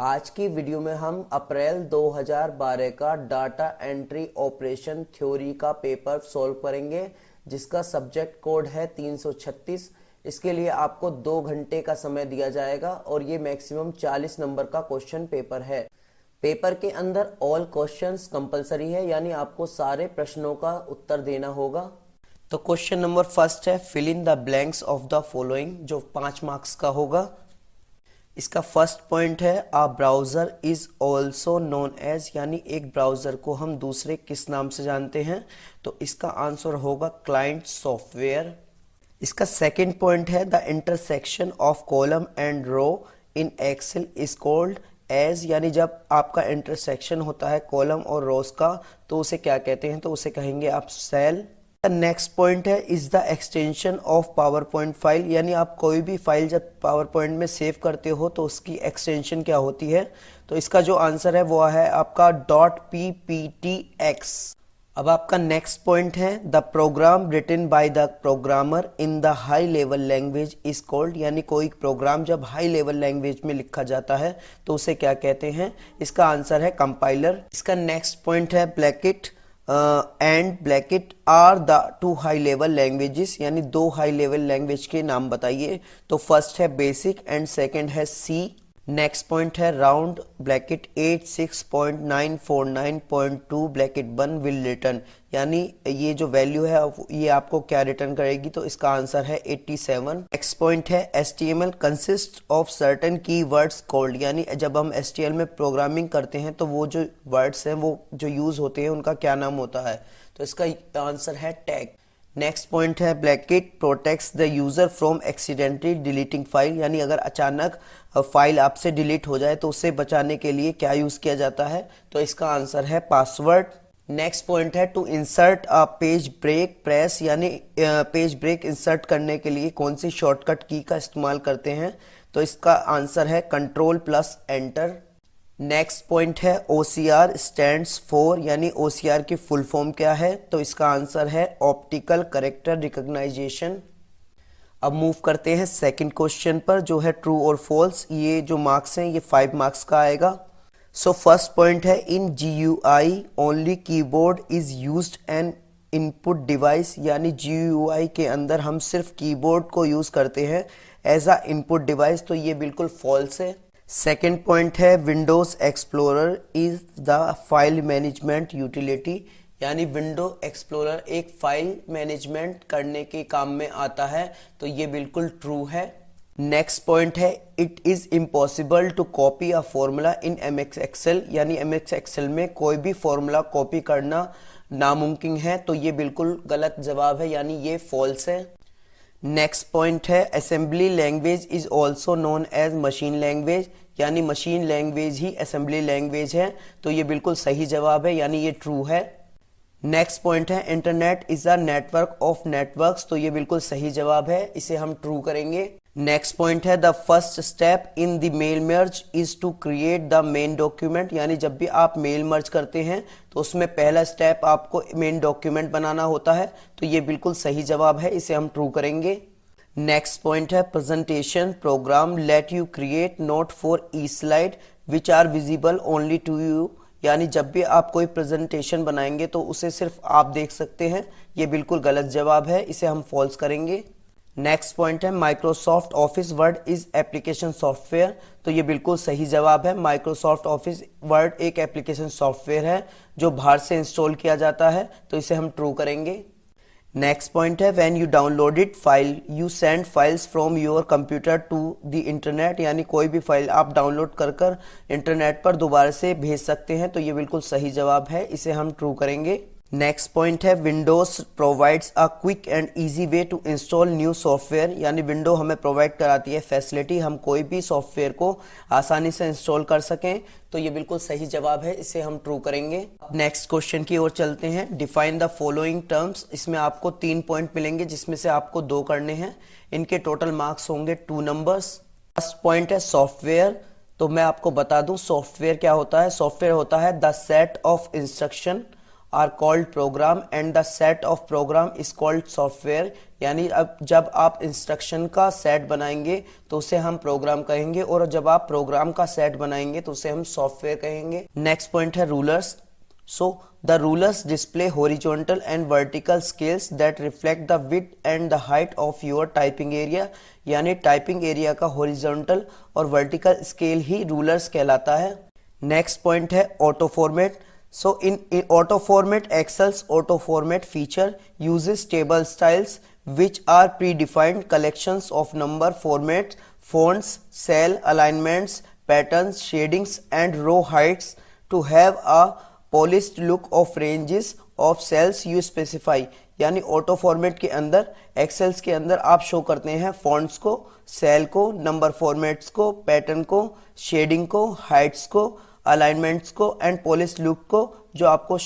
आज की वीडियो में हम अप्रैल 2012 का डाटा एंट्री ऑपरेशन थ्योरी का पेपर सॉल्व करेंगे, जिसका सब्जेक्ट कोड है 336। इसके लिए आपको 2 घंटे का समय दिया जाएगा और ये मैक्सिमम 40 नंबर का क्वेश्चन पेपर है। पेपर के अंदर ऑल क्वेश्चंस कंपलसरी है, यानी आपको सारे प्रश्नों का उत्तर देना होगा। तो क्वेश्चन नंबर फर्स्ट है, fill in the blanks of the following, जो 5 मार्क्स का होगा। इसका फर्स्ट पॉइंट है, a browser is also known as, यानी एक ब्राउजर को हम दूसरे किस नाम से जानते हैं, तो इसका आंसर होगा क्लाइंट सॉफ्टवेयर। इसका सेकंड पॉइंट है, the intersection of column and row in Excel is called as, यानी जब आपका इंटरसेक्शन होता है कॉलम और रोज का तो उसे क्या कहते हैं, तो उसे कहेंगे आप सेल। नेक्स्ट पॉइंट है, is the extension of power point file, यानी आप कोई भी फाइल जब पावर पॉइंट में सेव करते हो तो उसकी एक्सटेंशन क्या होती है, तो इसका जो आंसर है वो है आपका .pptx। अब आपका नेक्स्ट पॉइंट है, the program written by the programmer in the high level language is called, यानी कोई प्रोग्राम जब हाई लेवल लैंग्वेज में लिखा जाता है तो उसे क्या कहते हैं, इसका आंसर है कंपाइलर। इसका नेक्स्ट पॉइंट है, bracket and bracket are the 2 high level languages, यानी 2 हाई लेवल लैंग्वेज के नाम बताइए। तो फर्स्ट है बेसिक एंड सेकंड है सी। नेक्स्ट पॉइंट है, round bracket 86.949.2 bracket 1 will return, यानी ये जो वैल्यू है ये आपको क्या रिटर्न करेगी, तो इसका आंसर है 87। नेक्स्ट पॉइंट है, HTML consist of certain keywords called, यानी जब हम HTML में प्रोग्रामिंग करते हैं तो वो जो वर्ड्स हैं वो जो यूज होते हैं उनका क्या नाम होता है, तो इसका आंसर है टैग। नेक्स्ट पॉइंट है, bracket protects the user from accidentally deleting file, यानी अगर अचानक फाइल आपसे डिलीट हो जाए तो उसे बचाने के लिए क्या यूज किया जाता है, तो इसका आंसर है पासवर्ड। नेक्स्ट पॉइंट है, to insert a page break press, यानी पेज ब्रेक इंसर्ट करने के लिए कौन सी शॉर्टकट की का इस्तेमाल करते हैं, तो इसका आंसर है Ctrl+Enter। नेक्स्ट पॉइंट है, OCR स्टैंड्स फॉर, यानी OCR की फुल फॉर्म क्या है, तो इसका आंसर है ऑप्टिकल कैरेक्टर रिकॉग्नाइजेशन। अब मूव करते हैं सेकंड क्वेश्चन पर, जो है ट्रू और फॉल्स। ये जो मार्क्स हैं ये 5 मार्क्स का आएगा। सो फर्स्ट पॉइंट है, इन GUI only keyboard is used N input device, यानी GUI के अंदर हम सिर्फ कीबोर्ड को यूज करते हैं एज अ इनपुट डिवाइस, तो ये बिल्कुल फॉल्स है। सेकेंड पॉइंट है, Windows explorer is the file management utility, यानी विंडो एक्सप्लोरर एक फाइल मैनेजमेंट करने के काम में आता है, तो ये बिल्कुल ट्रू है। नेक्स्ट पॉइंट है, it is impossible to copy a formula in MX Excel, यानी MX एक्सेल में कोई भी फॉर्मूला कॉपी करना नामुमकिन है, तो ये बिल्कुल गलत जवाब है, यानी ये फॉल्स है। नेक्स्ट पॉइंट है, assembly language is also known as machine language, यानी मशीन लैंग्वेज ही असेंबली लैंग्वेज है, तो ये बिल्कुल सही जवाब है, यानी ये ट्रू है। नेक्स्ट पॉइंट है, internet is a network of networks, तो ये बिल्कुल सही जवाब है, इसे हम ट्रू करेंगे। नेक्स्ट पॉइंट है, the first step in the mail merge is to create the main document, यानी जब भी आप मेल मर्ज करते हैं तो उसमें पहला स्टेप आपको मेन डॉक्यूमेंट बनाना होता है, तो ये बिल्कुल सही जवाब है, इसे हम ट्रू करेंगे। नेक्स्ट पॉइंट है, presentation program let you create note for each slide which are visible only to you, यानी जब भी आप कोई प्रेजेंटेशन बनाएंगे तो उसे सिर्फ आप देख सकते हैं, ये बिल्कुल गलत जवाब है, इसे हम फॉल्स करेंगे। नेक्स्ट पॉइंट है, Microsoft office word is application software, तो ये बिल्कुल सही जवाब है। माइक्रोसॉफ्ट ऑफिस वर्ड एक एप्लीकेशन सॉफ्टवेयर है जो बाहर से इंस्टॉल किया जाता है, तो इसे हम ट्रू करेंगे। नेक्स्ट पॉइंट है, when you downloaded file you send files from your computer to the internet, यानी कोई भी फाइल आप डाउनलोड कर इंटरनेट पर दोबारा से भेज सकते हैं, तो ये बिल्कुल सही जवाब है, इसे हम ट्रू करेंगे। नेक्स्ट पॉइंट है, Windows provides a quick and easy way to install new software, यानी विंडो हमें प्रोवाइड कराती है फैसिलिटी हम कोई भी सॉफ्टवेयर को आसानी से इंस्टॉल कर सकें, तो ये बिल्कुल सही जवाब है, इसे हम ट्रू करेंगे। नेक्स्ट क्वेश्चन की ओर चलते हैं, डिफाइन द फॉलोइंग टर्म्स, इसमें आपको 3 पॉइंट मिलेंगे जिसमें से आपको 2 करने हैं, इनके टोटल मार्क्स होंगे 2 नंबर्स। फर्स्ट पॉइंट है सॉफ्टवेयर, तो मैं आपको बता दूं सॉफ्टवेयर क्या होता है, सॉफ्टवेयर होता है the set of instruction are called program and the set of program is called software. यानी अब जब आप इंस्ट्रक्शन का सेट बनाएंगे तो उसे हम प्रोग्राम कहेंगे, और जब आप प्रोग्राम का सेट बनाएंगे तो उसे हम सॉफ्टवेयर कहेंगे। नेक्स्ट पॉइंट है rulers. So the rulers display horizontal and vertical scales that reflect the width and the height of your typing area। यानी टाइपिंग एरिया का हॉरिजॉन्टल और वर्टिकल स्केल ही रूलर्स कहलाता है। नेक्स्ट पॉइंट है auto format. So in auto format Excel's auto format feature uses table styles which are predefined collections of number formats, fonts, cell alignments, patterns, shadings and row heights to have a polished look of ranges of cells you specify। यानी auto format के अंदर एक्सेल्स के अंदर आप show करते हैं fonts को, cell को, नंबर फॉर्मेट्स को, पैटर्न को, शेडिंग को, हाइट्स को, अलाइनमेंट्स को एंड पॉलिश लुक को, जो आपको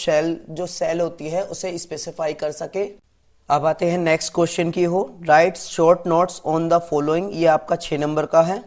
जो सेल होती है उसे स्पेसिफाई कर सके। अब आते हैं नेक्स्ट क्वेश्चन की हो। Write short notes on the following. ये आपका 6 नंबर का है।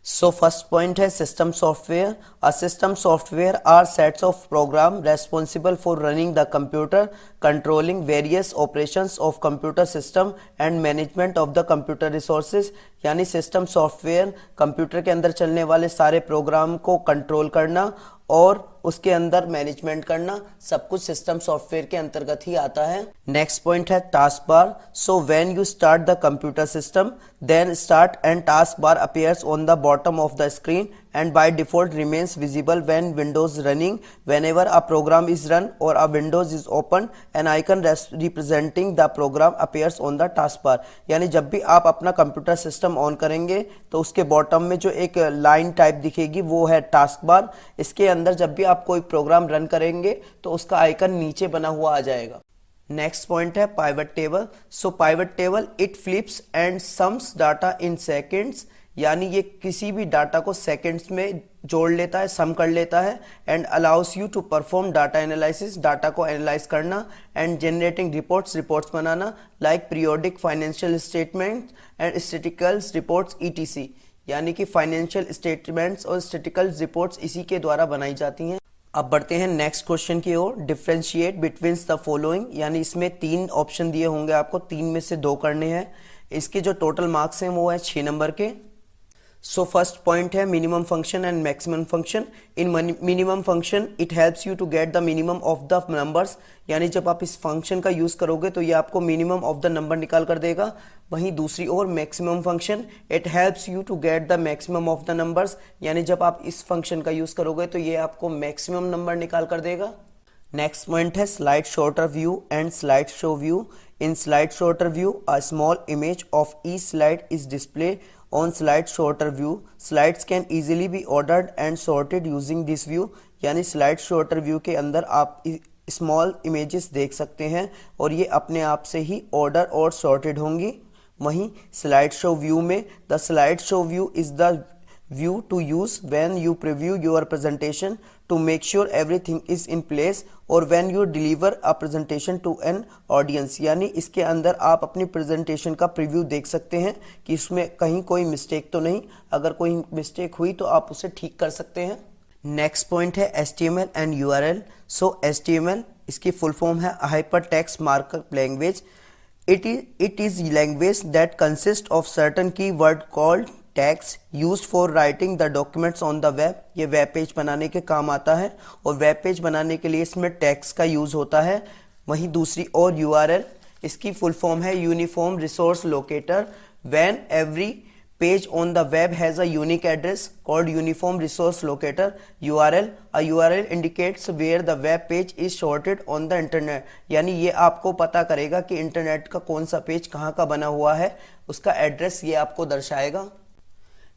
सो फर्स्ट पॉइंट है system software. A system software are sets of program responsible for running the computer, controlling various operations of computer system and management of the computer resources. यानी system software computer के अंदर चलने वाले सारे programme को control करना और उसके अंदर मैनेजमेंट करना, सब कुछ सिस्टम सॉफ्टवेयर के अंतर्गत ही आता है। नेक्स्ट पॉइंट है task bar. So when you start the computer system then start and task bar appears on the bottom of the screen and by default remains visible when Windows running। Whenever a program is run or a Windows is open, an icon representing the program appears on the taskbar। यानी जब भी आप अपना computer system on करेंगे तो उसके bottom में जो एक लाइन टाइप दिखेगी वो है टास्क बार। इसके अंदर जब भी आप कोई प्रोग्राम रन करेंगे तो उसका आइकन नीचे बना हुआ आ जाएगा। नेक्स्ट पॉइंट है pivot table. So pivot table it flips and sums data in seconds. यानी ये किसी भी डाटा को सेकंड्स में जोड़ लेता है, सम कर लेता है and allows you to perform data analysis, data को एनालाइज करना एंड जनरेटिंग रिपोर्ट्स बनाना like periodic financial statement and statistical reports ETC. यानी कि फाइनेंशियल स्टेटमेंट्स और स्टैटिस्टिकल रिपोर्ट्स इसी के द्वारा बनाई जाती हैं। अब बढ़ते हैं नेक्स्ट क्वेश्चन की ओर। Differentiate between the following. यानी इसमें 3 ऑप्शन दिए होंगे आपको, 3 में से 2 करने हैं। इसके जो टोटल मार्क्स हैं वो है 6 नंबर के। सो फर्स्ट पॉइंट है minimum function and maximum function. In minimum function it helps you to get the minimum of the numbers. यानी जब आप इस फंक्शन का यूज करोगे तो ये आपको मिनिमम ऑफ द नंबर निकाल कर देगा। वहीं दूसरी ओर maximum function it helps you to get the maximum of the numbers. यानी जब आप इस फंक्शन का यूज करोगे तो ये आपको मैक्सिमम नंबर निकाल कर देगा। नेक्स्ट पॉइंट है slide shorter view and slide show view. In slide shorter view a small image of each slide is displayed on slide shorter view। Slides can easily be ordered and sorted using this view। यानी slide shorter view के अंदर आप small images देख सकते हैं और ये अपने आप से ही ऑर्डर और सॉर्टेड होंगी। वहीं स्लाइड शो व्यू में the slide show view is the view to use when you preview your presentation to make sure everything is in place or when you deliver a presentation to an audience। यानी इसके अंदर आप अपनी presentation का preview देख सकते हैं कि इसमें कहीं कोई मिस्टेक तो नहीं, अगर कोई मिस्टेक हुई तो आप उसे ठीक कर सकते हैं। नेक्स्ट पॉइंट है HTML and URL। So HTML इसकी फुल फॉर्म है hyper text markup language. It is language that consists of certain keyword called tags used for writing the documents on the web. ये web page बनाने के काम आता है और web page बनाने के लिए इसमें टैग्स का यूज होता है। वहीं दूसरी ओर URL इसकी फुल फॉर्म है uniform resource locator. When every page on the web has a unique address called uniform resource locator URL। A URL indicates where the web page is sorted on the internet. यानी ये आपको पता करेगा कि internet का कौन सा page कहाँ का बना हुआ है, उसका एड्रेस ये आपको दर्शाएगा।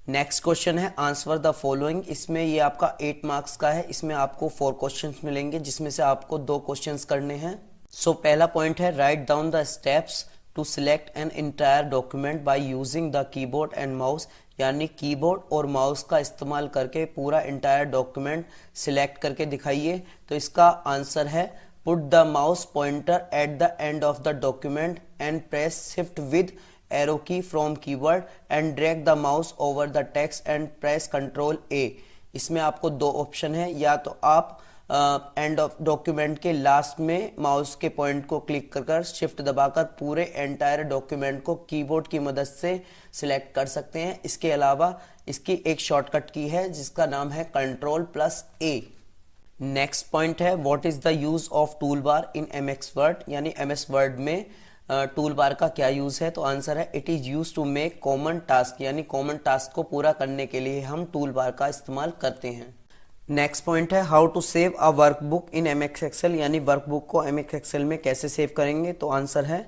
नेक्स्ट क्वेश्चन है आंसर द फॉलोइंग। इसमें ये आपका 8 मार्क्स का है। इसमें आपको 4 क्वेश्चंस मिलेंगे जिसमें से आपको 2 क्वेश्चंस करने हैं। सो पहला पॉइंट है write down the steps to select an entire document by using the keyboard and mouse. यानी कीबोर्ड और माउस का इस्तेमाल करके पूरा इंटायर डॉक्यूमेंट सिलेक्ट करके दिखाइए। तो इसका आंसर है put the mouse pointer at the end of the document and press shift with arrow key from keyboard and drag the mouse over the text and press Ctrl A। इसमें आपको 2 option है, या तो आप end of document के last में mouse के point को क्लिक कर शिफ्ट दबाकर पूरे एंटायर डॉक्यूमेंट को कीबोर्ड की मदद से सिलेक्ट कर सकते हैं। इसके अलावा इसकी एक शॉर्टकट की है जिसका नाम है Ctrl+A। नेक्स्ट पॉइंट है what is the use of tool bar in MS Word, यानी MS वर्ड में टूल बार का क्या यूज है। तो आंसर है it is use to make common task, यानी कॉमन टास्क को पूरा करने के लिए हम टूल बार का इस्तेमाल करते हैं। नेक्स्ट पॉइंट है how to save a workbook in MX Excel, यानी वर्कबुक को MX एक्सेल में कैसे सेव करेंगे। तो आंसर है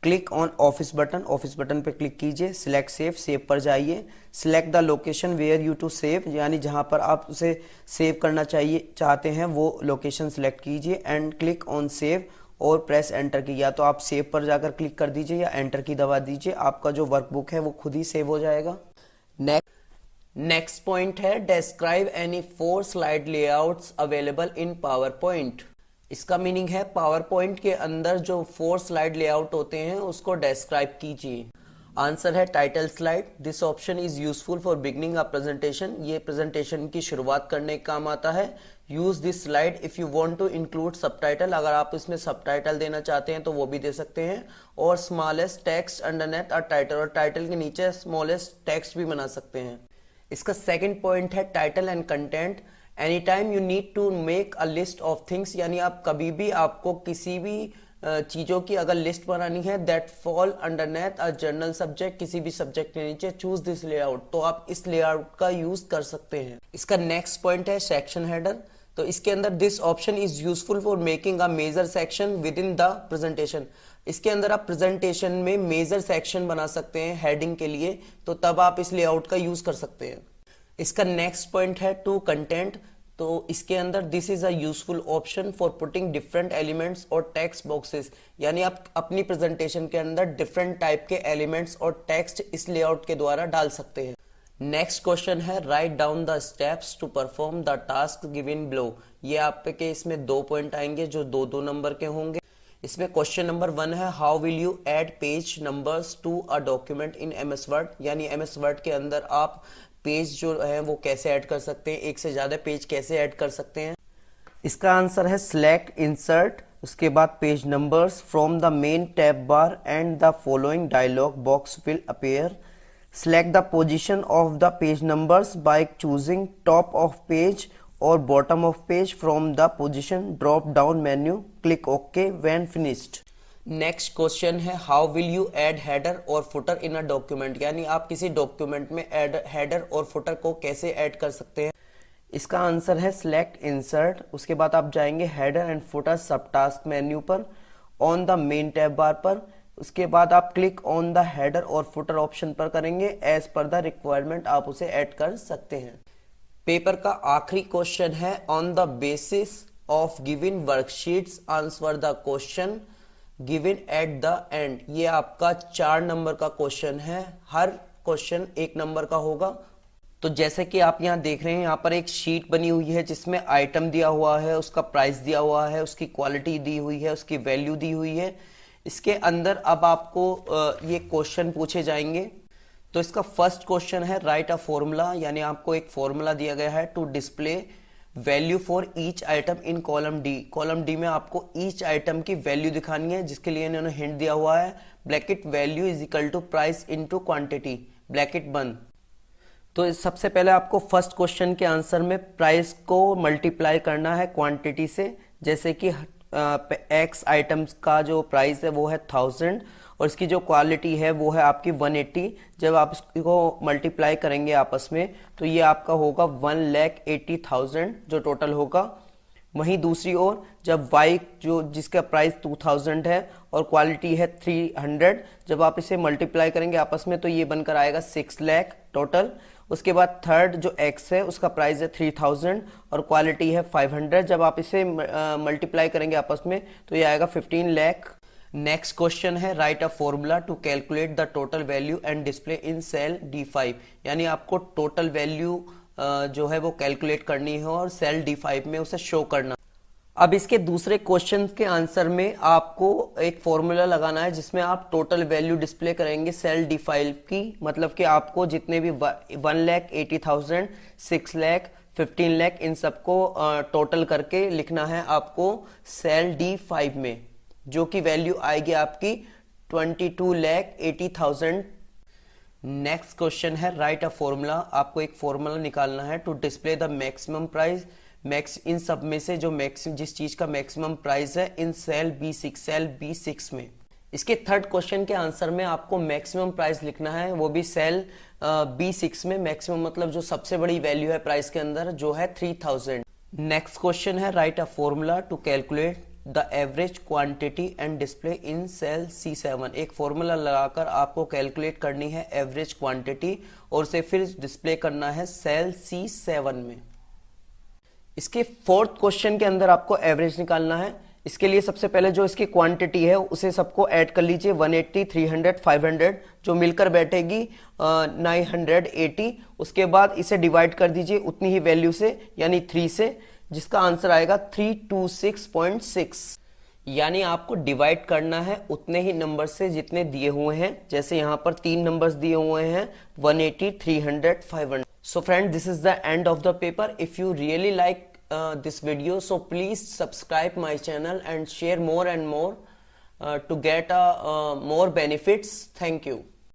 क्लिक ऑन ऑफिस बटन पे क्लिक कीजिए, सिलेक्ट सेव पर जाइए, select the location where you to save, यानी जहां पर आप उसे सेव करना चाहते हैं वो लोकेशन सिलेक्ट कीजिए एंड क्लिक ऑन सेव और प्रेस एंटर की। या तो आप सेव पर जाकर क्लिक कर दीजिए या एंटर की दबा दीजिए, आपका जो वर्कबुक है वो खुद ही सेव हो जाएगा। नेक्स्ट पॉइंट है describe any 4 slide layouts available in power point. इसका मीनिंग है पावर पॉइंट के अंदर जो 4 स्लाइड लेआउट होते हैं उसको डिस्क्राइब कीजिए। आंसर है title slide. This option is useful for beginning a presentation, ये प्रेजेंटेशन की शुरुआत करने का काम आता है। Use this slide if you want to include subtitle, अगर आप इसमें सबटाइटल देना चाहते हैं तो वो भी दे सकते हैं। और smallest text underneath a title, और टाइटल के नीचे स्मॉलेस्ट टेक्स्ट भी बना सकते हैं। इसका सेकंड पॉइंट है title and content. Any time you need to make a list of things, यानी आप कभी भी आपको किसी भी चीजों की अगर लिस्ट बनानी है that fall underneath a general subject, किसी भी सब्जेक्ट के नीचे, चूज दिस लेआउट, तो आप इस लेआउट का यूज कर सकते हैं। इसका नेक्स्ट पॉइंट है सेक्शन हेडर। तो इसके अंदर this option is useful for making a major section within the presentation. इसके अंदर आप प्रेजेंटेशन में मेजर सेक्शन बना सकते हैं हेडिंग के लिए, तो तब आप इस लेआउट का यूज कर सकते हैं। इसका नेक्स्ट पॉइंट है टू कंटेंट। तो इसके अंदर this is a useful option for putting different elements और टेक्स्ट बॉक्सेस, यानी आप अपनी प्रेजेंटेशन के अंदर डिफरेंट टाइप के एलिमेंट्स और टेक्स्ट इस लेआउट के द्वारा डाल सकते हैं। नेक्स्ट क्वेश्चन है write down the steps to perform the task given below. ये आपके इसमें 2 पॉइंट आएंगे जो 2-2 नंबर के होंगे। इसमें क्वेश्चन नंबर 1 है how will you add page numbers to a document in MS Word, यानी MS वर्ड के अंदर आप पेज जो है वो कैसे ऐड कर सकते हैं, एक से ज्यादा पेज कैसे ऐड कर सकते हैं। इसका आंसर है सिलेक्ट इंसर्ट, उसके बाद page numbers from the main tab bar and the following dialog box will appear. Select the position of the page numbers by choosing top of page or bottom of page from the position drop down menu. Click OK when finished. Next question है how will you add header और footer in a document, यानी आप किसी document में header और footer को कैसे add कर सकते हैं। इसका आंसर है सिलेक्ट इंसर्ट, उसके बाद आप जाएंगे हेडर एंड फुटर सब टास्क मेन्यू पर ऑन द मेन टैब बार पर। उसके बाद आप क्लिक ऑन द हेडर और फुटर ऑप्शन पर करेंगे, एज पर द रिक्वायरमेंट आप उसे ऐड कर सकते हैं। पेपर का आखिरी क्वेश्चन है on the basis of given worksheets answer the question given at the end. ये आपका 4 नंबर का क्वेश्चन है, हर क्वेश्चन 1 नंबर का होगा। तो जैसे कि आप यहाँ देख रहे हैं, यहाँ पर एक शीट बनी हुई है जिसमें आइटम दिया हुआ है, उसका प्राइस दिया हुआ है, उसकी क्वालिटी दी हुई है, उसकी वैल्यू दी हुई है। इसके अंदर अब आपको ये क्वेश्चन पूछे जाएंगे। तो इसका फर्स्ट क्वेश्चन है राइट अ फॉर्मूला, यानी आपको एक फॉर्मूला दिया गया है to display value for each item in column D. Column D में आपको ईच आइटम की वैल्यू दिखानी है, जिसके लिए इन्होंने हिंट दिया हुआ है bracket value is equal to price into quantity bracket बंद। तो सबसे पहले आपको फर्स्ट क्वेश्चन के आंसर में प्राइस को मल्टीप्लाई करना है क्वांटिटी से। जैसे कि एक्स आइटम्स का जो प्राइस है वो है 1000 और इसकी जो क्वालिटी है वो है आपकी 180। जब आप इसको मल्टीप्लाई करेंगे आपस में तो ये आपका होगा 1,80,000 जो टोटल होगा। वहीं दूसरी ओर जब y जो जिसका प्राइस 2000 है और क्वालिटी है 300, जब आप इसे मल्टीप्लाई करेंगे आपस में तो ये बनकर आएगा 6 लाख टोटल। उसके बाद थर्ड जो x है उसका प्राइस है 3000 और क्वालिटी है 500, जब आप इसे मल्टीप्लाई करेंगे आपस में तो ये आएगा 15 लाख। नेक्स्ट क्वेश्चन है write a formula to calculate the total value and display in cell D5, यानी आपको टोटल वैल्यू जो है वो कैलकुलेट करनी है और सेल D5 में उसे शो करना। अब इसके दूसरे क्वेश्चन के आंसर में आपको एक फॉर्मूला लगाना है जिसमें आप टोटल वैल्यू डिस्प्ले करेंगे सेल D5 की, मतलब कि आपको जितने भी 1,80,000, 6 लाख, 15 लाख, इन सबको टोटल करके लिखना है आपको सेल D5 में, जो कि वैल्यू आएगी आपकी 22,80,000। नेक्स्ट क्वेश्चन है राइट अ फॉर्मूला। आपको एक फॉर्मूला निकालना है to display the maximum price, इन सब में से जो मैक्सिमम, जिस चीज का मैक्सिमम प्राइस है इन सेल B6 में। इसके थर्ड क्वेश्चन के आंसर में आपको मैक्सिमम प्राइस लिखना है, वो भी सेल B6 में। मैक्सिमम मतलब जो सबसे बड़ी वैल्यू है प्राइस के अंदर, जो है 3000। नेक्स्ट क्वेश्चन है write a formula to calculate the average quantity and display in cell C7। एक फॉर्मूला लगाकर आपको कैलकुलेट करनी है एवरेज क्वांटिटी और उसे फिर डिस्प्ले करना है सेल C7 में। इसके फोर्थ क्वेश्चन के अंदर आपको एवरेज निकालना है। इसके लिए सबसे पहले जो इसकी क्वांटिटी है उसे सबको ऐड कर लीजिए, 180, 300, 500, जो मिलकर बैठेगी 980। उसके बाद इसे डिवाइड कर दीजिए उतनी ही वैल्यू से, यानी 3 से, जिसका आंसर आएगा 326.6। यानी आपको डिवाइड करना है उतने ही नंबर से जितने दिए हुए हैं। जैसे यहाँ पर 3 नंबर्स दिए हुए हैं, 180, 300, 500। So friend, this is the end of the paper. If you really like this video, so please subscribe my channel and share more and more to get more benefits. Thank you.